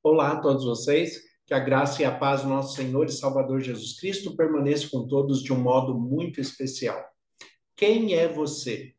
Olá a todos vocês, que a graça e a paz do nosso Senhor e Salvador Jesus Cristo permaneça com todos de um modo muito especial. Quem é você?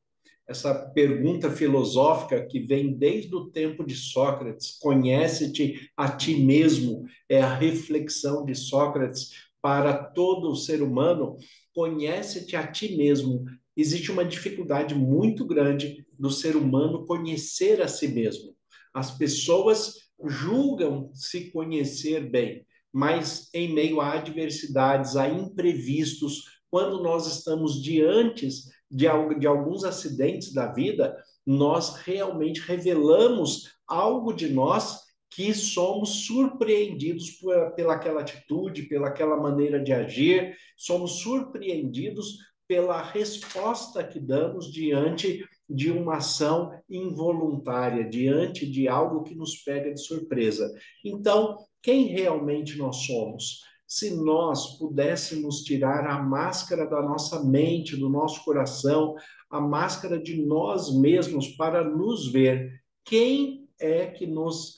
Essa pergunta filosófica que vem desde o tempo de Sócrates, conhece-te a ti mesmo, é a reflexão de Sócrates para todo o ser humano, conhece-te a ti mesmo. Existe uma dificuldade muito grande do ser humano conhecer a si mesmo. As pessoas julgam se conhecer bem, mas em meio a adversidades, a imprevistos, quando nós estamos diante de alguns acidentes da vida, nós realmente revelamos algo de nós que somos surpreendidos pelaquela atitude, pelaquela maneira de agir, somos surpreendidos pela resposta que damos diante de uma ação involuntária, diante de algo que nos pega de surpresa. Então, quem realmente nós somos? Se nós pudéssemos tirar a máscara da nossa mente, do nosso coração, a máscara de nós mesmos para nos ver, quem é que nós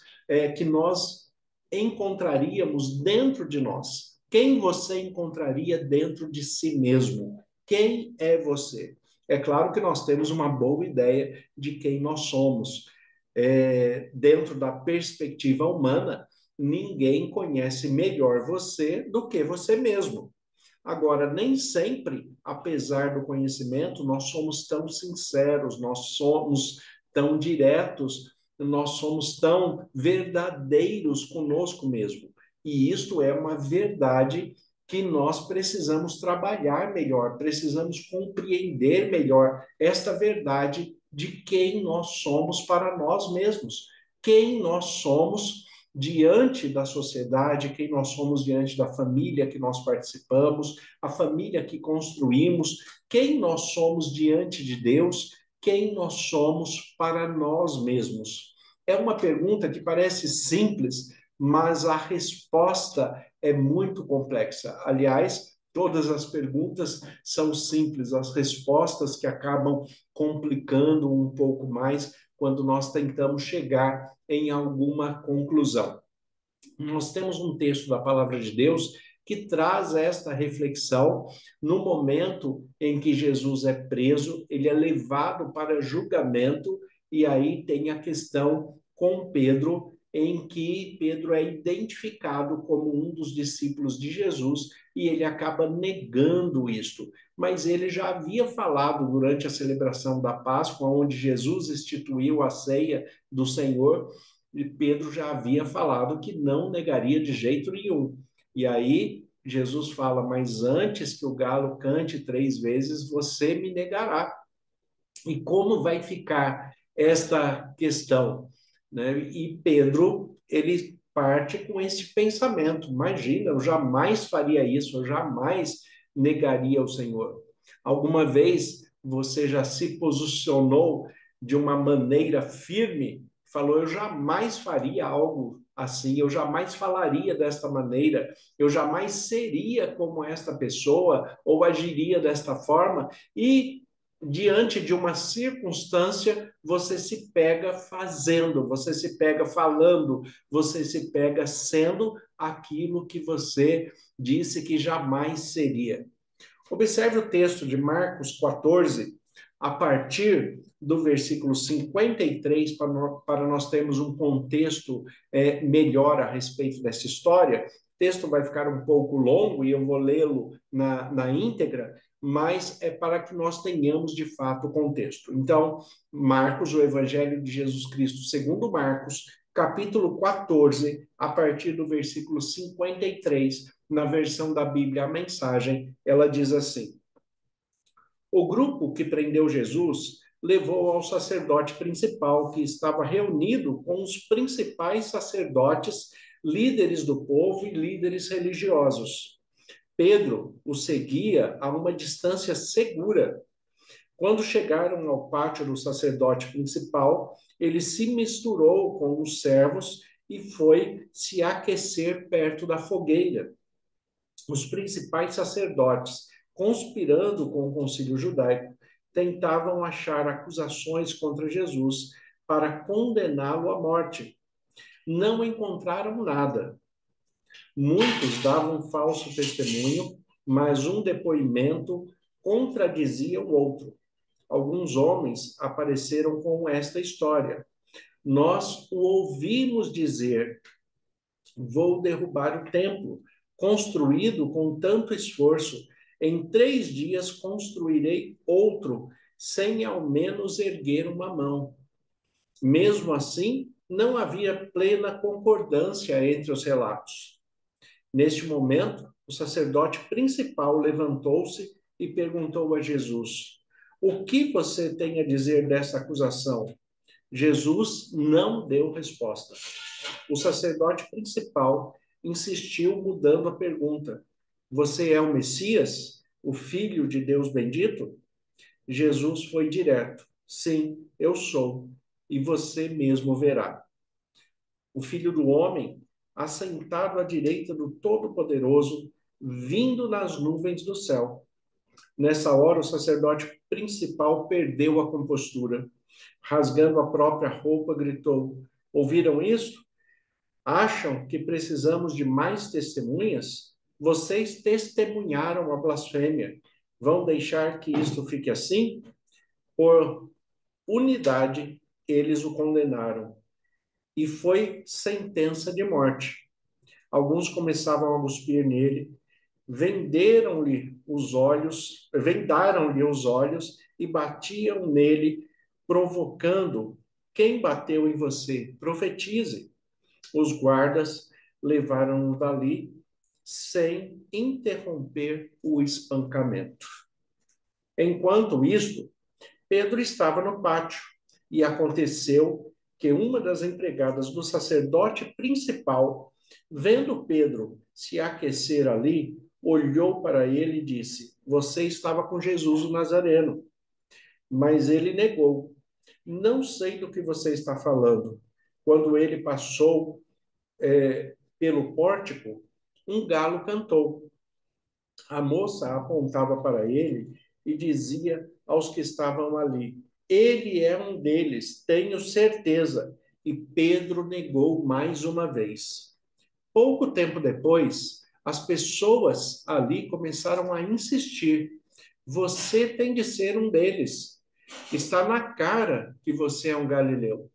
encontraríamos dentro de nós? Quem você encontraria dentro de si mesmo? Quem é você? É claro que nós temos uma boa ideia de quem nós somos. Dentro da perspectiva humana, ninguém conhece melhor você do que você mesmo. Agora, nem sempre, apesar do conhecimento, nós somos tão sinceros, nós somos tão diretos, nós somos tão verdadeiros conosco mesmo. E isto é uma verdade que nós precisamos trabalhar melhor, precisamos compreender melhor esta verdade de quem nós somos para nós mesmos, quem nós somos diante da sociedade, quem nós somos diante da família que nós participamos, a família que construímos, quem nós somos diante de Deus, quem nós somos para nós mesmos. É uma pergunta que parece simples, mas a resposta é muito complexa. Aliás, todas as perguntas são simples, as respostas que acabam complicando um pouco mais quando nós tentamos chegar em alguma conclusão. Nós temos um texto da palavra de Deus que traz esta reflexão no momento em que Jesus é preso, ele é levado para julgamento, e aí tem a questão com Pedro, em que Pedro é identificado como um dos discípulos de Jesus e ele acaba negando isto. Mas ele já havia falado durante a celebração da Páscoa, onde Jesus instituiu a ceia do Senhor, e Pedro já havia falado que não negaria de jeito nenhum. E aí Jesus fala: mas antes que o galo cante 3 vezes, você me negará. E como vai ficar esta questão? Né? E Pedro, ele parte com esse pensamento: imagina, eu jamais faria isso, eu jamais negaria o Senhor. Alguma vez você já se posicionou de uma maneira firme, falou: eu jamais faria algo assim, eu jamais falaria desta maneira, eu jamais seria como esta pessoa ou agiria desta forma, e diante de uma circunstância, você se pega fazendo, você se pega falando, você se pega sendo aquilo que você disse que jamais seria. Observe o texto de Marcos 14, a partir do versículo 53, para nós termos um contexto melhor a respeito dessa história. O texto vai ficar um pouco longo e eu vou lê-lo na íntegra, mas é para que nós tenhamos de fato o contexto. Então, Marcos, o Evangelho de Jesus Cristo, segundo Marcos, capítulo 14, a partir do versículo 53, na versão da Bíblia, a mensagem, ela diz assim: o grupo que prendeu Jesus levou ao sacerdote principal, que estava reunido com os principais sacerdotes, líderes do povo e líderes religiosos. Pedro o seguia a uma distância segura. Quando chegaram ao pátio do sacerdote principal, ele se misturou com os servos e foi se aquecer perto da fogueira. Os principais sacerdotes, conspirando com o concílio judaico, tentavam achar acusações contra Jesus para condená-lo à morte. não encontraram nada. Muitos davam falso testemunho, mas um depoimento contradizia o outro. Alguns homens apareceram com esta história. Nós o ouvimos dizer: vou derrubar o templo, construído com tanto esforço. Em 3 dias construirei outro, sem ao menos erguer uma mão. Mesmo assim, não havia plena concordância entre os relatos. Neste momento, o sacerdote principal levantou-se e perguntou a Jesus: o que você tem a dizer dessa acusação? Jesus não deu resposta. O sacerdote principal insistiu, mudando a pergunta: você é o Messias, o Filho de Deus bendito? Jesus foi direto: sim, eu sou, e você mesmo verá. O Filho do Homem, assentado à direita do Todo-Poderoso, vindo nas nuvens do céu. Nessa hora, o sacerdote principal perdeu a compostura. Rasgando a própria roupa, gritou: ouviram isso? Acham que precisamos de mais testemunhas? Vocês testemunharam a blasfêmia. Vão deixar que isto fique assim? Por unidade, eles o condenaram. E foi sentença de morte. Alguns começavam a cuspir nele, vendaram-lhe os olhos e batiam nele, provocando: quem bateu em você? Profetize. Os guardas levaram-no dali sem interromper o espancamento. Enquanto isto, Pedro estava no pátio e aconteceu que uma das empregadas do sacerdote principal, vendo Pedro se aquecer ali, olhou para ele e disse: você estava com Jesus o Nazareno. Mas ele negou: não sei do que você está falando. Quando ele passou pelo pórtico, um galo cantou. A moça apontava para ele e dizia aos que estavam ali: ele é um deles, tenho certeza. E Pedro negou mais uma vez. Pouco tempo depois, as pessoas ali começaram a insistir: você tem de ser um deles. Está na cara que você é um galileu.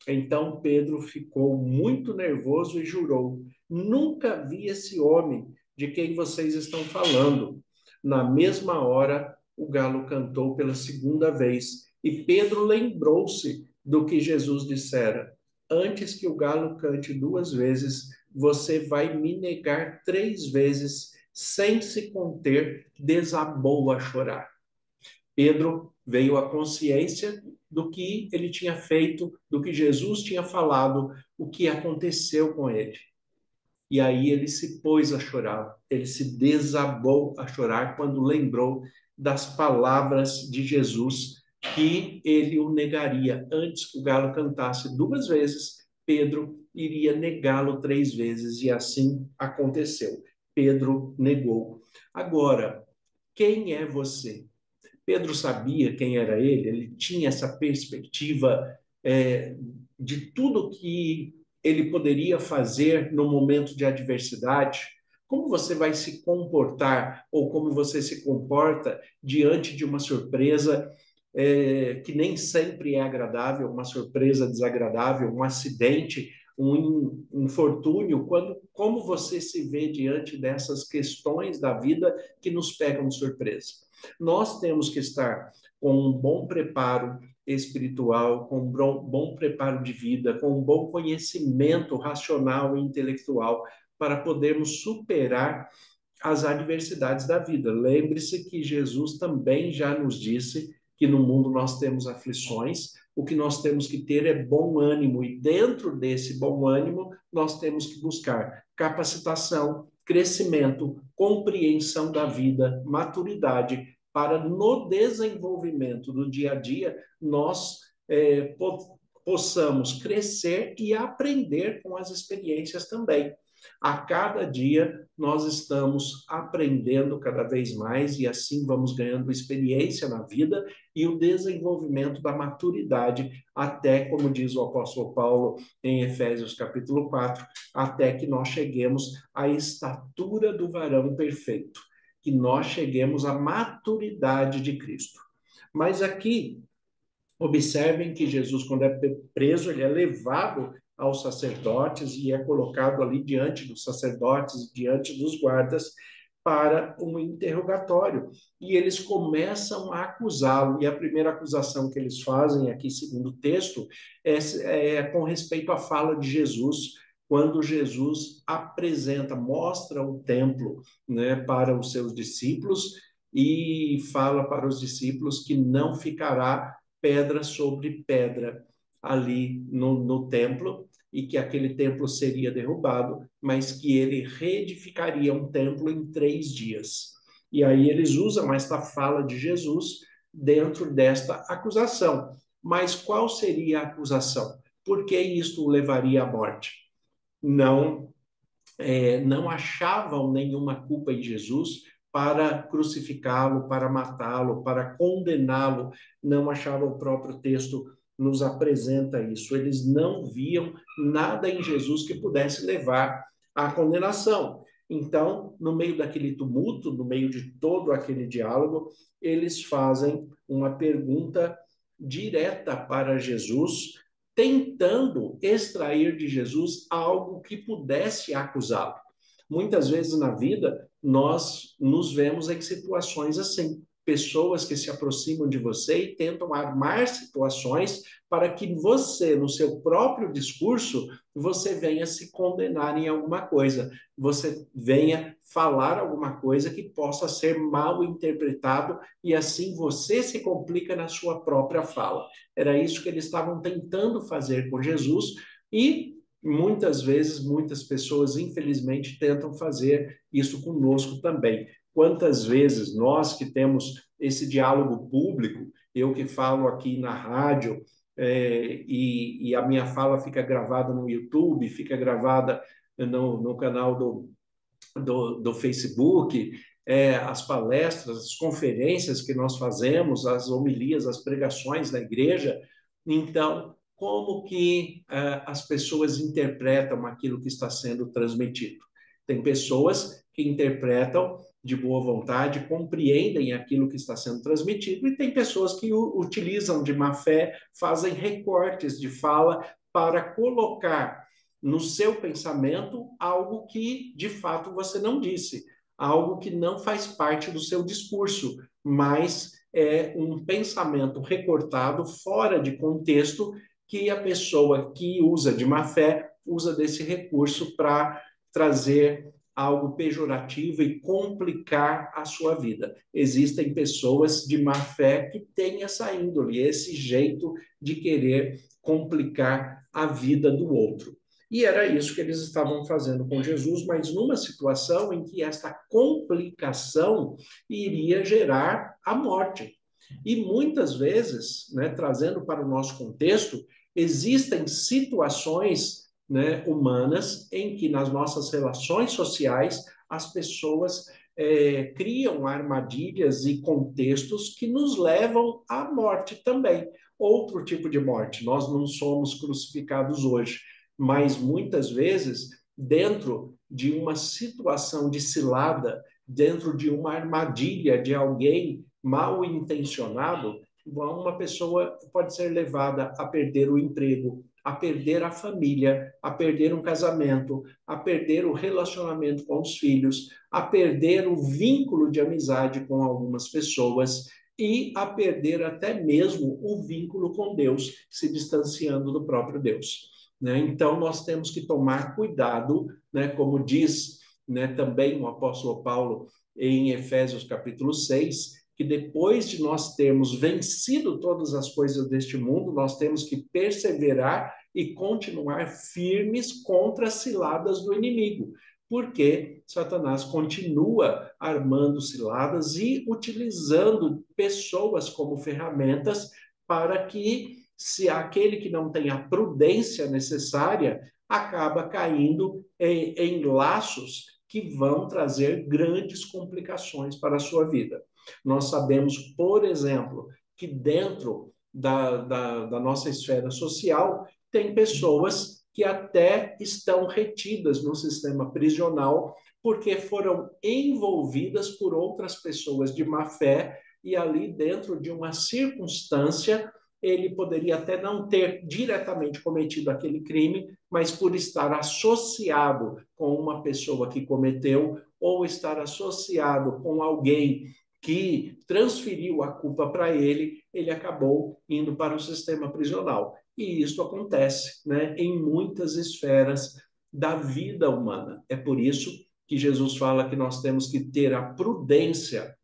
Então Pedro ficou muito nervoso e jurou: nunca vi esse homem de quem vocês estão falando. Na mesma hora, o galo cantou pela segunda vez e Pedro lembrou-se do que Jesus dissera: antes que o galo cante 2 vezes, você vai me negar 3 vezes. Sem se conter, desabou a chorar. Pedro veio à consciência do que ele tinha feito, do que Jesus tinha falado, o que aconteceu com ele. E aí ele se pôs a chorar, ele se desabou a chorar quando lembrou das palavras de Jesus, que ele o negaria. Antes que o galo cantasse 2 vezes, Pedro iria negá-lo 3 vezes, e assim aconteceu. Pedro negou. Agora, quem é você? Pedro sabia quem era ele tinha essa perspectiva de tudo que ele poderia fazer no momento de adversidade. Como você vai se comportar ou como você se comporta diante de uma surpresa que nem sempre é agradável, uma surpresa desagradável, um acidente, um infortúnio, como você se vê diante dessas questões da vida que nos pegam de surpresa? Nós temos que estar com um bom preparo espiritual, com um bom preparo de vida, com um bom conhecimento racional e intelectual para podermos superar as adversidades da vida. Lembre-se que Jesus também já nos disse que no mundo nós temos aflições, o que nós temos que ter é bom ânimo, e dentro desse bom ânimo nós temos que buscar capacitação, crescimento, compreensão da vida, maturidade, para no desenvolvimento do dia a dia nós possamos crescer e aprender com as experiências também. A cada dia nós estamos aprendendo cada vez mais e assim vamos ganhando experiência na vida e o desenvolvimento da maturidade até, como diz o apóstolo Paulo em Efésios capítulo 4, até que nós cheguemos à estatura do varão perfeito, que nós cheguemos à maturidade de Cristo. Mas aqui, observem que Jesus, quando é preso, ele é levado aos sacerdotes e é colocado ali diante dos sacerdotes, diante dos guardas, para um interrogatório. E eles começam a acusá-lo. E a primeira acusação que eles fazem aqui, segundo o texto, é com respeito à fala de Jesus, quando Jesus apresenta, mostra o templo, né, para os seus discípulos e fala para os discípulos que não ficará pedra sobre pedra ali no templo, e que aquele templo seria derrubado, mas que ele reedificaria um templo em 3 dias. E aí eles usam esta fala de Jesus dentro desta acusação. Mas qual seria a acusação? Por que isto o levaria à morte? Não, não achavam nenhuma culpa em Jesus para crucificá-lo, para matá-lo, para condená-lo. Não achavam. O próprio texto nos apresenta isso. Eles não viam nada em Jesus que pudesse levar à condenação. Então, no meio daquele tumulto, no meio de todo aquele diálogo, eles fazem uma pergunta direta para Jesus, tentando extrair de Jesus algo que pudesse acusá-lo. Muitas vezes na vida, nós nos vemos em situações assim. Pessoas que se aproximam de você e tentam armar situações para que você, no seu próprio discurso, você venha se condenar em alguma coisa, você venha falar alguma coisa que possa ser mal interpretado e assim você se complica na sua própria fala. Era isso que eles estavam tentando fazer com Jesus e muitas vezes, muitas pessoas, infelizmente, tentam fazer isso conosco também. Quantas vezes nós que temos esse diálogo público, eu que falo aqui na rádio, e a minha fala fica gravada no YouTube, fica gravada no canal do Facebook, as palestras, as conferências que nós fazemos, as homilias, as pregações da igreja. Então, como que as pessoas interpretam aquilo que está sendo transmitido? Tem pessoas que interpretam de boa vontade, compreendem aquilo que está sendo transmitido, e tem pessoas que utilizam de má fé, fazem recortes de fala para colocar no seu pensamento algo que de fato você não disse, algo que não faz parte do seu discurso, mas é um pensamento recortado fora de contexto que a pessoa que usa de má fé usa desse recurso para trazer algo pejorativo e complicar a sua vida. Existem pessoas de má fé que têm essa índole, esse jeito de querer complicar a vida do outro. E era isso que eles estavam fazendo com Jesus, mas numa situação em que essa complicação iria gerar a morte. E muitas vezes, né, trazendo para o nosso contexto, existem situações, né, humanas em que nas nossas relações sociais as pessoas criam armadilhas e contextos que nos levam à morte também. Outro tipo de morte. Nós não somos crucificados hoje, mas muitas vezes, dentro de uma situação de cilada, dentro de uma armadilha de alguém mal intencionado, uma pessoa pode ser levada a perder o emprego, a perder a família, a perder um casamento, a perder o relacionamento com os filhos, a perder o vínculo de amizade com algumas pessoas e a perder até mesmo o vínculo com Deus, se distanciando do próprio Deus. Né? Então, nós temos que tomar cuidado, né? Como diz, né, também o apóstolo Paulo em Efésios capítulo 6, que depois de nós termos vencido todas as coisas deste mundo, nós temos que perseverar e continuar firmes contra as ciladas do inimigo, porque Satanás continua armando ciladas e utilizando pessoas como ferramentas para que se aquele que não tem a prudência necessária acaba caindo em laços que vão trazer grandes complicações para a sua vida. Nós sabemos, por exemplo, que dentro da nossa esfera social tem pessoas que até estão retidas no sistema prisional porque foram envolvidas por outras pessoas de má fé e ali dentro de uma circunstância ele poderia até não ter diretamente cometido aquele crime, mas por estar associado com uma pessoa que cometeu ou estar associado com alguém que transferiu a culpa para ele, ele acabou indo para o sistema prisional. E isso acontece, né, em muitas esferas da vida humana. É por isso que Jesus fala que nós temos que ter a prudência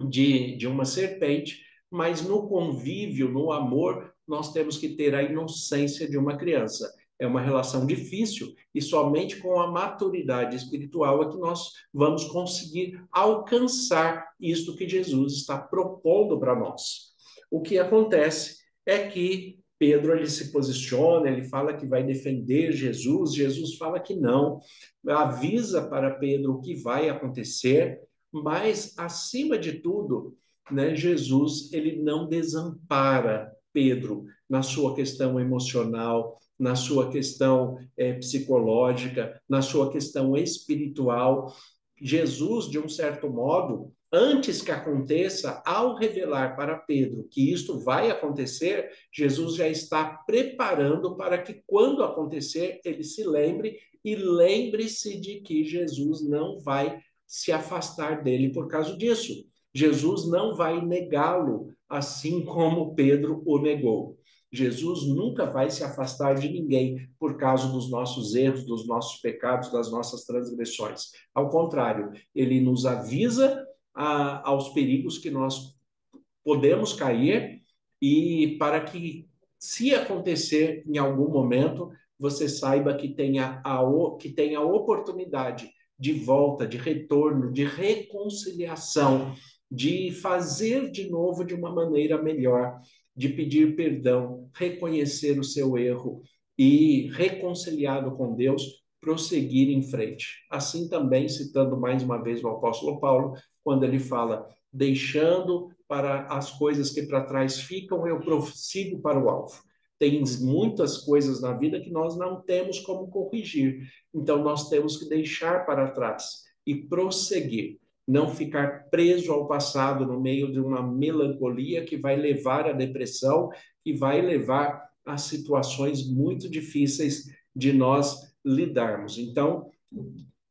de uma serpente, mas no convívio, no amor, nós temos que ter a inocência de uma criança. É uma relação difícil e somente com a maturidade espiritual é que nós vamos conseguir alcançar isto que Jesus está propondo para nós. O que acontece é que Pedro ele se posiciona, ele fala que vai defender Jesus, Jesus fala que não, avisa para Pedro o que vai acontecer, mas, acima de tudo, né, Jesus ele não desampara Pedro na sua questão emocional, na sua questão psicológica, na sua questão espiritual. Jesus, de um certo modo, antes que aconteça, ao revelar para Pedro que isto vai acontecer, Jesus já está preparando para que, quando acontecer, ele se lembre e lembre-se de que Jesus não vai se afastar dele por causa disso. Jesus não vai negá-lo, assim como Pedro o negou. Jesus nunca vai se afastar de ninguém por causa dos nossos erros, dos nossos pecados, das nossas transgressões. Ao contrário, ele nos avisa aos perigos que nós podemos cair e para que, se acontecer em algum momento, você saiba que tem a oportunidade de volta, de retorno, de reconciliação, de fazer de novo de uma maneira melhor, de pedir perdão, reconhecer o seu erro e, reconciliado com Deus, prosseguir em frente. Assim também, citando mais uma vez o apóstolo Paulo, quando ele fala, deixando para as coisas que para trás ficam, eu prossigo para o alvo. Tem muitas coisas na vida que nós não temos como corrigir. Então, nós temos que deixar para trás e prosseguir. Não ficar preso ao passado no meio de uma melancolia que vai levar à depressão, que vai levar a situações muito difíceis de nós lidarmos. Então,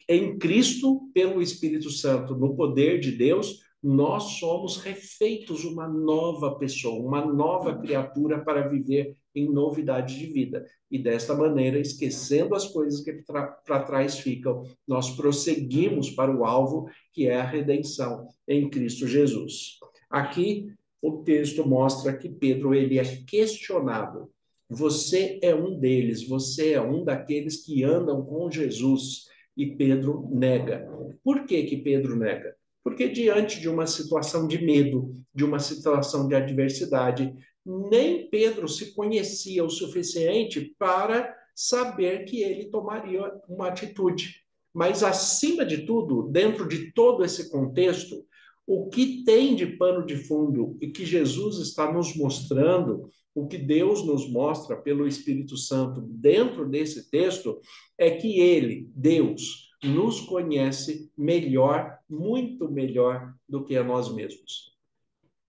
em Cristo, pelo Espírito Santo, no poder de Deus, nós somos refeitos uma nova pessoa, uma nova criatura para viver em novidade de vida. E desta maneira, esquecendo as coisas que para trás ficam, nós prosseguimos para o alvo, que é a redenção em Cristo Jesus. Aqui, o texto mostra que Pedro ele é questionado. Você é um deles, você é um daqueles que andam com Jesus. E Pedro nega. Por que que Pedro nega? Porque diante de uma situação de medo, de uma situação de adversidade, nem Pedro se conhecia o suficiente para saber que ele tomaria uma atitude. Mas, acima de tudo, dentro de todo esse contexto, o que tem de pano de fundo e que Jesus está nos mostrando, o que Deus nos mostra pelo Espírito Santo dentro desse texto, é que ele, Deus, nos conhece melhor, muito melhor do que a nós mesmos.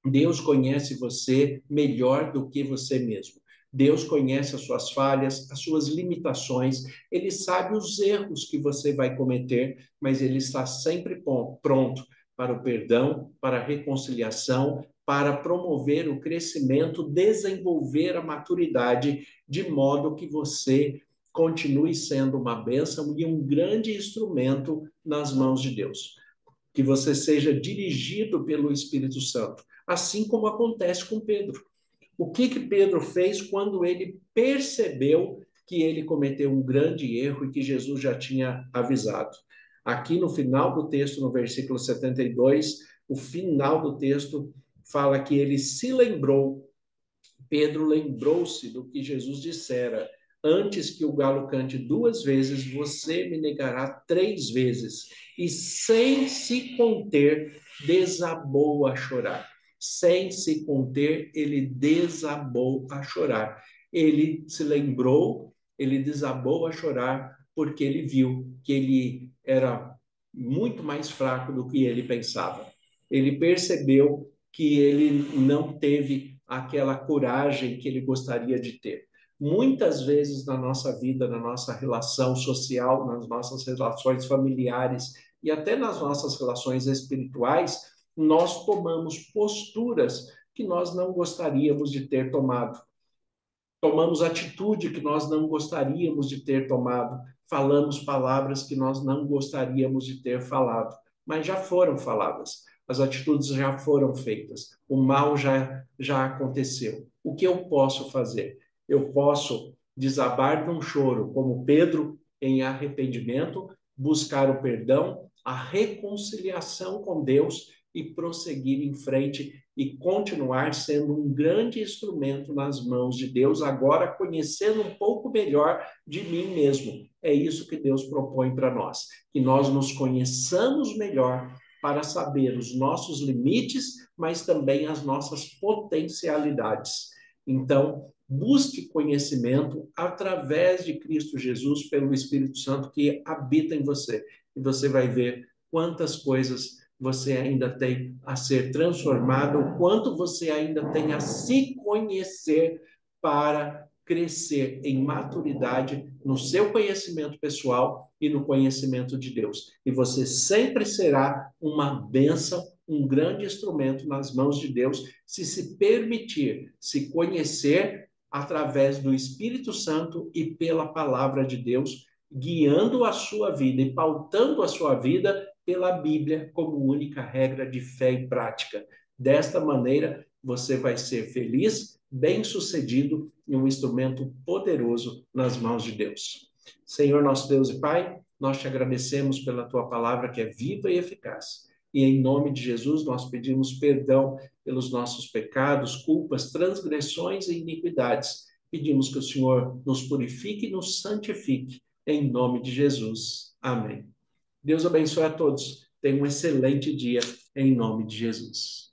Deus conhece você melhor do que você mesmo. Deus conhece as suas falhas, as suas limitações, ele sabe os erros que você vai cometer, mas ele está sempre pronto para o perdão, para a reconciliação, para promover o crescimento, desenvolver a maturidade, de modo que você continue sendo uma bênção e um grande instrumento nas mãos de Deus. Que você seja dirigido pelo Espírito Santo, assim como acontece com Pedro. O que Pedro fez quando ele percebeu que ele cometeu um grande erro e que Jesus já tinha avisado? Aqui no final do texto, no versículo 72, o final do texto fala que ele se lembrou Pedro lembrou-se do que Jesus dissera: antes que o galo cante 2 vezes, você me negará 3 vezes. E sem se conter, desabou a chorar. Sem se conter, ele desabou a chorar. Ele se lembrou, ele desabou a chorar, porque ele viu que ele era muito mais fraco do que ele pensava. Ele percebeu que ele não teve aquela coragem que ele gostaria de ter. Muitas vezes na nossa vida, na nossa relação social, nas nossas relações familiares e até nas nossas relações espirituais, nós tomamos posturas que nós não gostaríamos de ter tomado. Tomamos atitude que nós não gostaríamos de ter tomado. Falamos palavras que nós não gostaríamos de ter falado, mas já foram faladas. As atitudes já foram feitas. O mal já aconteceu. O que eu posso fazer? Eu posso desabar num choro, como Pedro, em arrependimento, buscar o perdão, a reconciliação com Deus e prosseguir em frente e continuar sendo um grande instrumento nas mãos de Deus, agora conhecendo um pouco melhor de mim mesmo. É isso que Deus propõe para nós, que nós nos conheçamos melhor para saber os nossos limites, mas também as nossas potencialidades. Então, busque conhecimento através de Cristo Jesus, pelo Espírito Santo que habita em você. E você vai ver quantas coisas você ainda tem a ser transformado, o quanto você ainda tem a se conhecer para crescer em maturidade no seu conhecimento pessoal e no conhecimento de Deus. E você sempre será uma bênção, um grande instrumento nas mãos de Deus, se permitir se conhecer através do Espírito Santo e pela palavra de Deus, guiando a sua vida e pautando a sua vida pela Bíblia como única regra de fé e prática. Desta maneira, você vai ser feliz, bem-sucedido e um instrumento poderoso nas mãos de Deus. Senhor, nosso Deus e Pai, nós te agradecemos pela tua palavra que é viva e eficaz. E em nome de Jesus, nós pedimos perdão pelos nossos pecados, culpas, transgressões e iniquidades. Pedimos que o Senhor nos purifique e nos santifique. Em nome de Jesus. Amém. Deus abençoe a todos. Tenha um excelente dia em nome de Jesus.